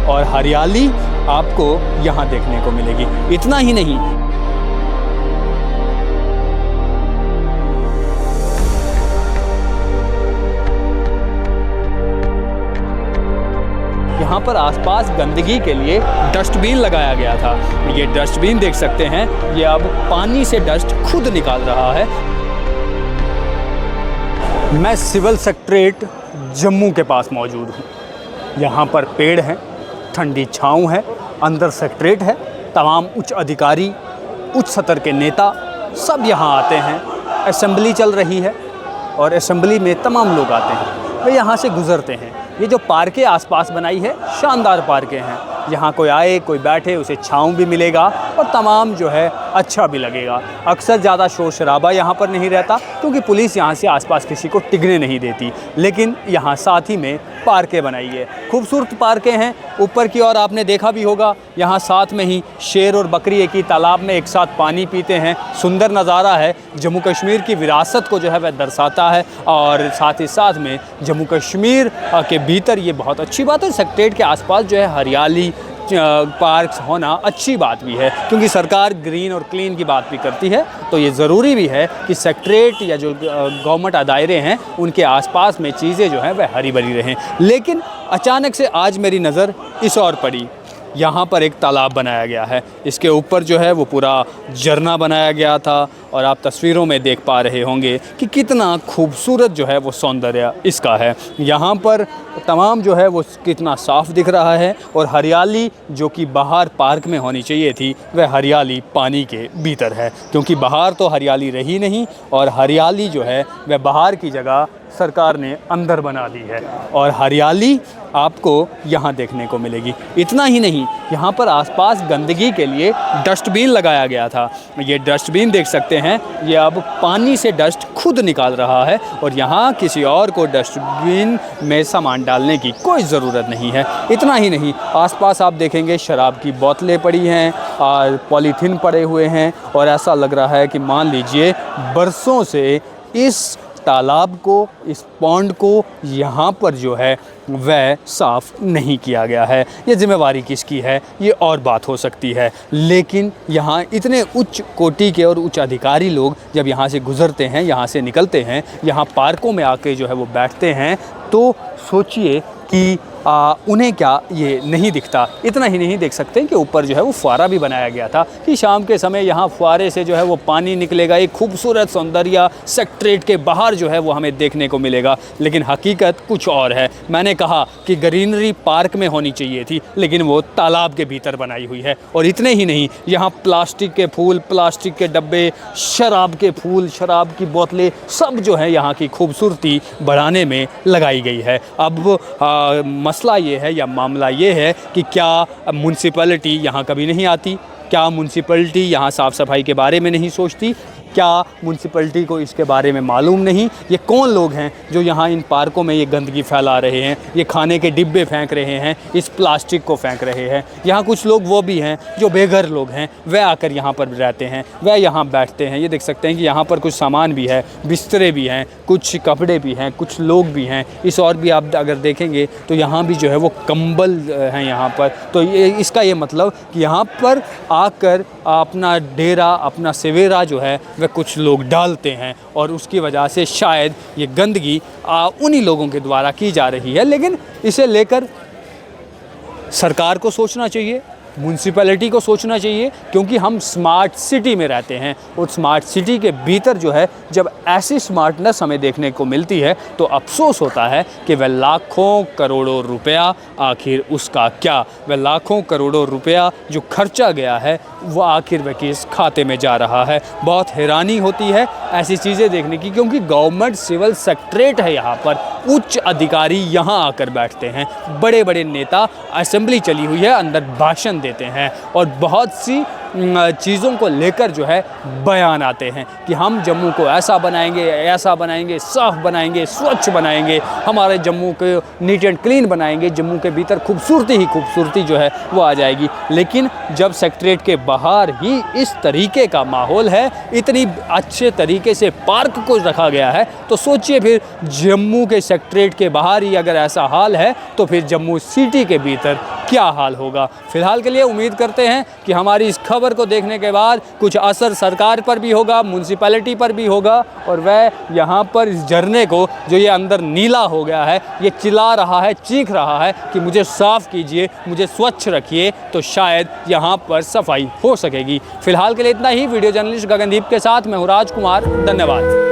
और हरियाली आपको यहाँ देखने को मिलेगी। इतना ही नहीं, यहाँ पर आसपास गंदगी के लिए डस्टबिन लगाया गया था। ये डस्टबिन देख सकते हैं, ये अब पानी से डस्ट खुद निकाल रहा है। मैं सिविल सेक्रेटेरिएट जम्मू के पास मौजूद हूँ। यहाँ पर पेड़ हैं, ठंडी छाँव है, अंदर सेक्रेटेरिएट है। तमाम उच्च अधिकारी, उच्च सतर के नेता सब यहाँ आते हैं। असेंबली चल रही है और असेंबली में तमाम लोग आते हैं, वे यहाँ से गुज़रते हैं। ये जो पार्कें आसपास बनाई है, शानदार पार्कें हैं। यहाँ कोई आए, कोई बैठे, उसे छाँव भी मिलेगा और तमाम जो है अच्छा भी लगेगा। अक्सर ज़्यादा शोर शराबा यहाँ पर नहीं रहता क्योंकि पुलिस यहाँ से आसपास किसी को टिकने नहीं देती। लेकिन यहाँ साथ ही में पार्कें बनाई है, खूबसूरत पार्कें हैं। ऊपर की ओर आपने देखा भी होगा, यहाँ साथ में ही शेर और बकरी एक ही तालाब में एक साथ पानी पीते हैं। सुंदर नज़ारा है, जम्मू कश्मीर की विरासत को जो है वह दर्शाता है। और साथ ही साथ में जम्मू कश्मीर के भीतर ये बहुत अच्छी बात है। सेक्रेटेरिएट के आसपास जो है हरियाली, पार्क्स होना अच्छी बात भी है क्योंकि सरकार ग्रीन और क्लीन की बात भी करती है। तो ये ज़रूरी भी है कि सेक्रेटेरिएट या जो गवर्नमेंट दायरे हैं उनके आसपास में चीज़ें जो हैं वह हरी भरी रहें। लेकिन अचानक से आज मेरी नज़र इस ओर पड़ी। यहाँ पर एक तालाब बनाया गया है, इसके ऊपर जो है वो पूरा झरना बनाया गया था और आप तस्वीरों में देख पा रहे होंगे कि कितना खूबसूरत जो है वो सौंदर्य इसका है। यहाँ पर तमाम जो है वो कितना साफ़ दिख रहा है और हरियाली जो कि बाहर पार्क में होनी चाहिए थी वह हरियाली पानी के भीतर है, क्योंकि बाहर तो हरियाली रही नहीं और हरियाली जो है वह बाहर की जगह सरकार ने अंदर बना दी है और हरियाली आपको यहाँ देखने को मिलेगी। इतना ही नहीं, यहाँ पर आसपास गंदगी के लिए डस्टबिन लगाया गया था। ये डस्टबिन देख सकते हैं, ये अब पानी से डस्ट खुद निकाल रहा है और यहाँ किसी और को डस्टबिन में सामान डालने की कोई ज़रूरत नहीं है। इतना ही नहीं, आसपास आप देखेंगे शराब की बोतलें पड़ी हैं और पॉलीथीन पड़े हुए हैं और ऐसा लग रहा है कि मान लीजिए बरसों से इस तालाब को, इस पॉन्ड को यहाँ पर जो है वह साफ़ नहीं किया गया है। ये जिम्मेवारी किसकी है ये और बात हो सकती है, लेकिन यहाँ इतने उच्च कोटि के और उच्च अधिकारी लोग जब यहाँ से गुज़रते हैं, यहाँ से निकलते हैं, यहाँ पार्कों में आके जो है वो बैठते हैं, तो सोचिए कि उन्हें क्या ये नहीं दिखता। इतना ही नहीं, देख सकते हैं कि ऊपर जो है वो फुआरा भी बनाया गया था कि शाम के समय यहाँ फुआरे से जो है वो पानी निकलेगा। एक खूबसूरत सौंदर्य सेक्रेटेरिएट के बाहर जो है वो हमें देखने को मिलेगा। लेकिन हकीकत कुछ और है। मैंने कहा कि ग्रीनरी पार्क में होनी चाहिए थी, लेकिन वो तालाब के भीतर बनाई हुई है। और इतने ही नहीं, यहाँ प्लास्टिक के फूल, प्लास्टिक के डब्बे, शराब के फूल, शराब की बोतलें सब जो है यहाँ की खूबसूरती बढ़ाने में लगाई गई है। अब मसला ये है या मामला ये है कि क्या म्युनिसिपैलिटी यहाँ कभी नहीं आती? क्या म्युनिसिपैलिटी यहाँ साफ़ सफाई के बारे में नहीं सोचती? क्या म्युनिसिपैलिटी को इसके बारे में मालूम नहीं? ये कौन लोग हैं जो यहाँ इन पार्कों में ये गंदगी फैला रहे हैं, ये खाने के डिब्बे फेंक रहे हैं, इस प्लास्टिक को फेंक रहे हैं? यहाँ कुछ लोग वो भी हैं जो बेघर लोग हैं, वह आकर यहाँ पर रहते हैं, वह यहाँ बैठते हैं। ये देख सकते हैं कि यहाँ पर कुछ सामान भी है, बिस्तरे भी हैं, कुछ कपड़े भी हैं, कुछ लोग भी हैं। इस और भी आप अगर देखेंगे तो यहाँ भी जो है वो कंबल हैं यहाँ पर। तो ये इसका ये मतलब कि यहाँ पर आकर अपना डेरा, अपना सवेरा जो है वह कुछ लोग डालते हैं और उसकी वजह से शायद ये गंदगी उन्हीं लोगों के द्वारा की जा रही है। लेकिन इसे लेकर सरकार को सोचना चाहिए, म्युनिसिपैलिटी को सोचना चाहिए, क्योंकि हम स्मार्ट सिटी में रहते हैं और स्मार्ट सिटी के भीतर जो है जब ऐसी स्मार्टनेस हमें देखने को मिलती है तो अफसोस होता है कि वह लाखों करोड़ों रुपया, आखिर उसका क्या, वह लाखों करोड़ों रुपया जो खर्चा गया है वो आखिर वह किस खाते में जा रहा है। बहुत हैरानी होती है ऐसी चीज़ें देखने की, क्योंकि गवर्नमेंट सिविल सेक्रेटेरिएट है, यहाँ पर उच्च अधिकारी यहाँ आकर बैठते हैं, बड़े बड़े नेता, असेंबली चली हुई है, अंदर भाषण देते हैं और बहुत सी चीज़ों को लेकर जो है बयान आते हैं कि हम जम्मू को ऐसा बनाएंगे, साफ़ बनाएंगे, स्वच्छ बनाएंगे, हमारे जम्मू को नीट एंड क्लीन बनाएंगे, जम्मू के भीतर खूबसूरती जो है वो आ जाएगी। लेकिन जब सेक्रेटेरिएट के बाहर ही इस तरीके का माहौल है, इतनी अच्छे तरीके से पार्क को रखा गया है, तो सोचिए फिर जम्मू के सेक्रेटेरिएट के बाहर ही अगर ऐसा हाल है तो फिर जम्मू सिटी के भीतर क्या हाल होगा। फ़िलहाल के लिए उम्मीद करते हैं कि हमारी इस खबर को देखने के बाद कुछ असर सरकार पर भी होगा, म्यूनसिपैलिटी पर भी होगा, और वह यहाँ पर इस झरने को जो ये अंदर नीला हो गया है, ये चिल्ला रहा है, चीख रहा है कि मुझे साफ़ कीजिए, मुझे स्वच्छ रखिए, तो शायद यहाँ पर सफाई हो सकेगी। फ़िलहाल के लिए इतना ही। वीडियो जर्नलिस्ट गगनदीप के साथ मैं हूँ राजकुमार। धन्यवाद।